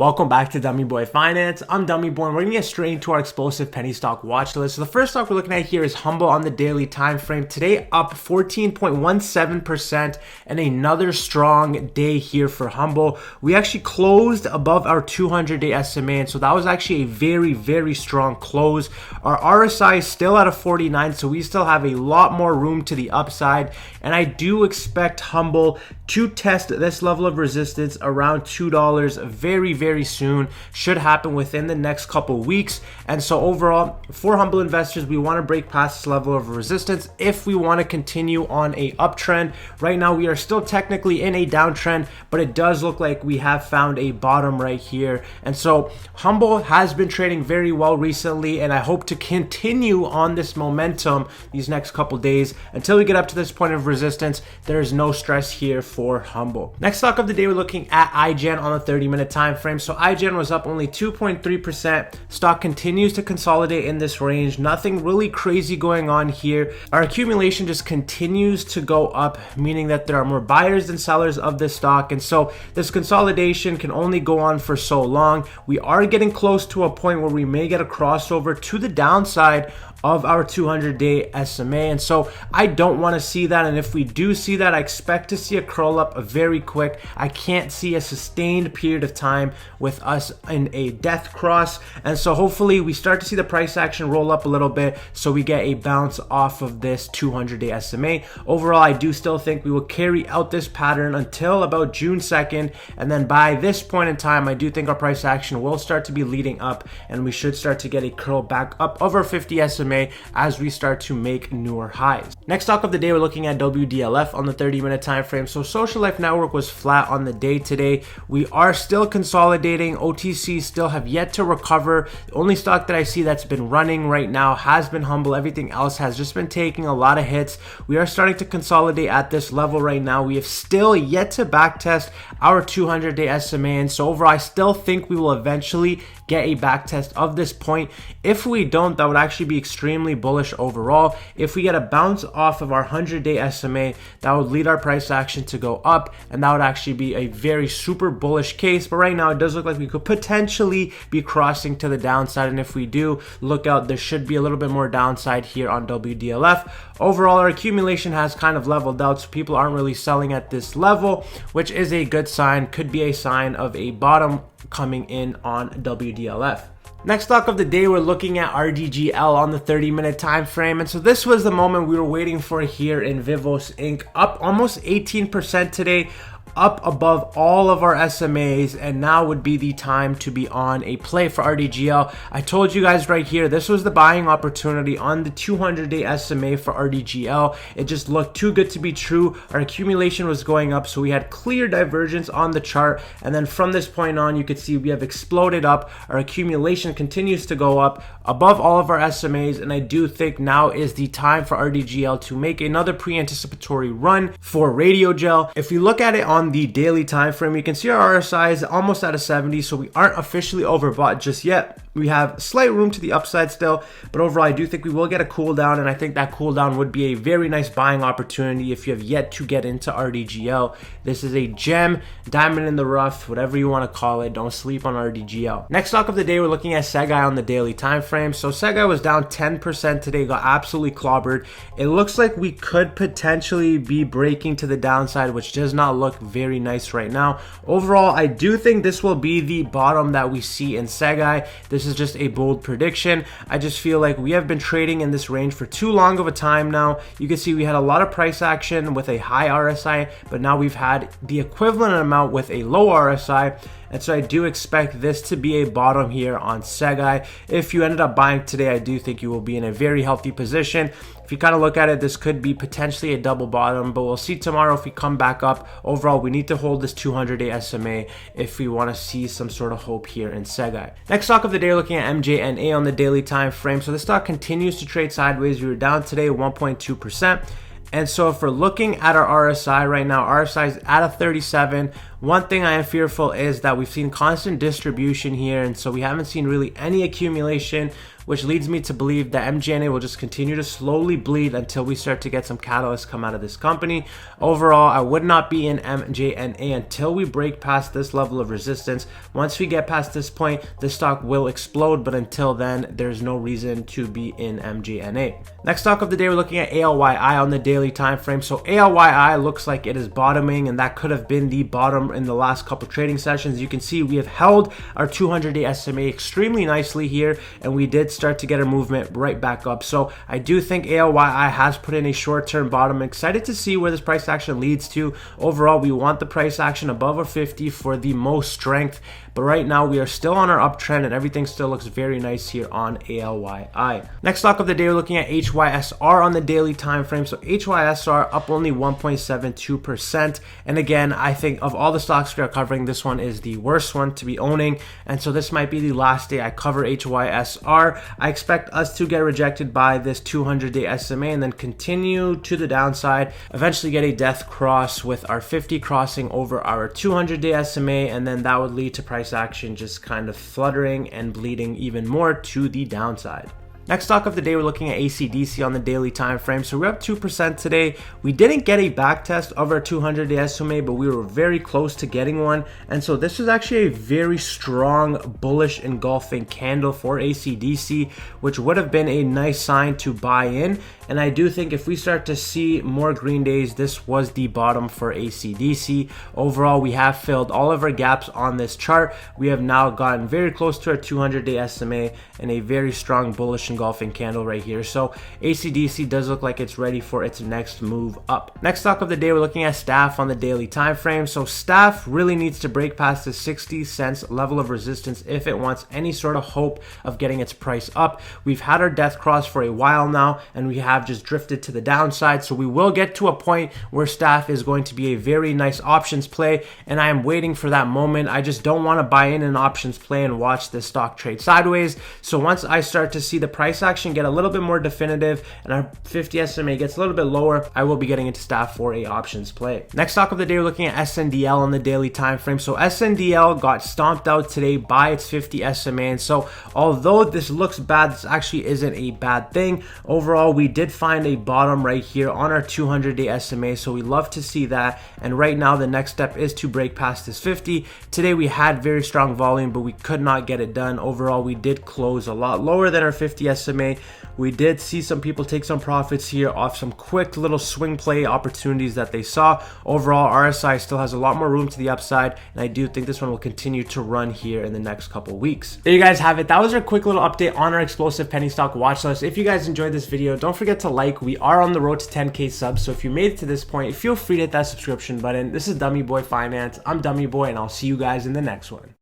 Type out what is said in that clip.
Welcome back to Dummy Boy Finance. I'm Dummy Boy and we're going to get straight into our explosive penny stock watch list. So the first stock we're looking at here is Humble on the daily time frame. Today up 14.17% and another strong day here for Humble. We actually closed above our 200-day SMA, and so that was actually a very strong close. Our RSI is still at a 49, so we still have a lot more room to the upside, and I do expect Humble to test this level of resistance around $2 very soon. Should happen within the next couple weeks. And so overall, for Humble investors, we want to break past this level of resistance if we want to continue on a uptrend. Right now we are still technically in a downtrend, but it does look like we have found a bottom right here. And so Humble has been trading very well recently, and I hope to continue on this momentum these next couple days until we get up to this point of resistance. There is no stress here for Humble. Next stock of the day, we're looking at IGEN on the 30-minute time frame. So IGEN was up only 2.3%. Stock continues to consolidate in this range. Nothing really crazy going on here. Our accumulation just continues to go up, meaning that there are more buyers than sellers of this stock. And so this consolidation can only go on for so long. We are getting close to a point where we may get a crossover to the downside of our 200-day SMA, and so I don't want to see that. And if we do see that, I expect to see a curl up very quick. I can't see a sustained period of time with us in a death cross, and so hopefully we start to see the price action roll up a little bit so we get a bounce off of this 200-day SMA. Overall, I do still think we will carry out this pattern until about June 2nd, and then by this point in time, I do think our price action will start to be leading up, and we should start to get a curl back up over 50 SMA as we start to make newer highs. Next stock of the day, we're looking at WDLF on the 30-minute time frame. So Social Life Network was flat on the day today. We are still consolidating. OTC still have yet to recover. The only stock that I see that's been running right now has been Humble. Everything else has just been taking a lot of hits. We are starting to consolidate at this level right now. We have still yet to backtest our 200-day SMA, and so overall I still think we will eventually get a backtest of this point. If we don't, that would actually be extremely bullish overall. If we get a bounce off of our 100-day SMA, that would lead our price action to go up, and that would actually be a very super bullish case. But right now it does look like we could potentially be crossing to the downside, and if we do, look out, there should be a little bit more downside here on WDLF. Overall, our accumulation has kind of leveled out, so people aren't really selling at this level, which is a good sign. Could be a sign of a bottom coming in on WDLF. Next stock of the day, we're looking at RDGL on the 30-minute time frame, and so this was the moment we were waiting for here in Vivos Inc. Up almost 18% today, up above all of our SMAs, and now would be the time to be on a play for RDGL. I told you guys right here, this was the buying opportunity on the 200-day SMA for RDGL. It just looked too good to be true. Our accumulation was going up, so we had clear divergence on the chart, and then from this point on, you could see we have exploded up. Our accumulation continues to go up above all of our SMAs, and I do think now is the time for RDGL to make another pre-anticipatory run for RDGL. If you look at it on the daily time frame, you can see our RSI is almost at a 70, so we aren't officially overbought just yet. We have slight room to the upside still, but overall I do think we will get a cool down, and I think that cool down would be a very nice buying opportunity if you have yet to get into RDGL. This is a gem, diamond in the rough, whatever you want to call it. Don't sleep on RDGL. Next stock of the day, we're looking at SEGI on the daily time frame. So SEGI was down 10% today, got absolutely clobbered. It looks like we could potentially be breaking to the downside, which does not look very nice right now. Overall, I do think this will be the bottom that we see in SEGI. This is just a bold prediction. I just feel like we have been trading in this range for too long of a time now. You can see we had a lot of price action with a high RSI, but now we've had the equivalent amount with a low RSI. And so I do expect this to be a bottom here on SEGI. If you ended up buying today, I do think you will be in a very healthy position. If you kind of look at it, this could be potentially a double bottom, but we'll see tomorrow if we come back up. Overall, we need to hold this 200-day SMA if we want to see some sort of hope here in SEGI. Next stock of the day, looking at MJNA on the daily time frame. So the stock continues to trade sideways. We were down today 1.2%. And so if we're looking at our RSI right now, RSI is at a 37. One thing I am fearful is that we've seen constant distribution here, and so we haven't seen really any accumulation, which leads me to believe that MJNA will just continue to slowly bleed until we start to get some catalysts come out of this company. Overall, I would not be in MJNA until we break past this level of resistance. Once we get past this point, the stock will explode, but until then, there's no reason to be in MJNA. Next stock of the day, we're looking at ALYI on the daily time frame. So ALYI looks like it is bottoming, and that could have been the bottom in the last couple trading sessions. You can see we have held our 200-day SMA extremely nicely here, and we did start to get a movement right back up. So I do think ALYI has put in a short-term bottom. I'm excited to see where this price action leads to. Overall, we want the price action above a 50 for the most strength, but right now we are still on our uptrend and everything still looks very nice here on ALYI. Next stock of the day, we're looking at HYSR on the daily time frame. So HYSR up only 1.72%, and again, I think of all the stocks we are covering, this one is the worst one to be owning, and so this might be the last day I cover HYSR. I expect us to get rejected by this 200-day SMA and then continue to the downside, eventually get a death cross with our 50 crossing over our 200-day SMA, and then that would lead to price action just kind of fluttering and bleeding even more to the downside. Next stock of the day, we're looking at ACDC on the daily time frame. So we're up 2% today. We didn't get a back test of our 200-day SMA, but we were very close to getting one. And so this was actually a very strong bullish engulfing candle for ACDC, which would have been a nice sign to buy in. And I do think if we start to see more green days, this was the bottom for ACDC. Overall, we have filled all of our gaps on this chart. We have now gotten very close to our 200-day SMA and a very strong bullish engulfing candle right here. So ACDC does look like it's ready for its next move up. Next stock of the day, we're looking at STAF on the daily time frame. So STAF really needs to break past the 60 cents level of resistance if it wants any sort of hope of getting its price up. We've had our death cross for a while now, and we have just drifted to the downside. So we will get to a point where STAF is going to be a very nice options play, and I am waiting for that moment. I just don't want to buy in an options play and watch this stock trade sideways. So once I start to see the price action get a little bit more definitive and our 50 SMA gets a little bit lower, I will be getting into STAF for a options play. Next stock of the day, we're looking at SNDL on the daily time frame. So SNDL got stomped out today by its 50 SMA, and so although this looks bad, this actually isn't a bad thing. Overall, we did find a bottom right here on our 200-day SMA, so we love to see that. And right now the next step is to break past this 50. Today we had very strong volume, but we could not get it done. Overall, we did close a lot lower than our 50 SMA. We did see some people take some profits here off some quick little swing play opportunities that they saw. Overall, RSI still has a lot more room to the upside, and I do think this one will continue to run here in the next couple weeks. There you guys have it. That was our quick little update on our explosive penny stock watch list. If you guys enjoyed this video, don't forget to like. We are on the road to 10K subs, so if you made it to this point, feel free to hit that subscription button. This is Dummy Boy Finance. I'm Dummy Boy, and I'll see you guys in the next one.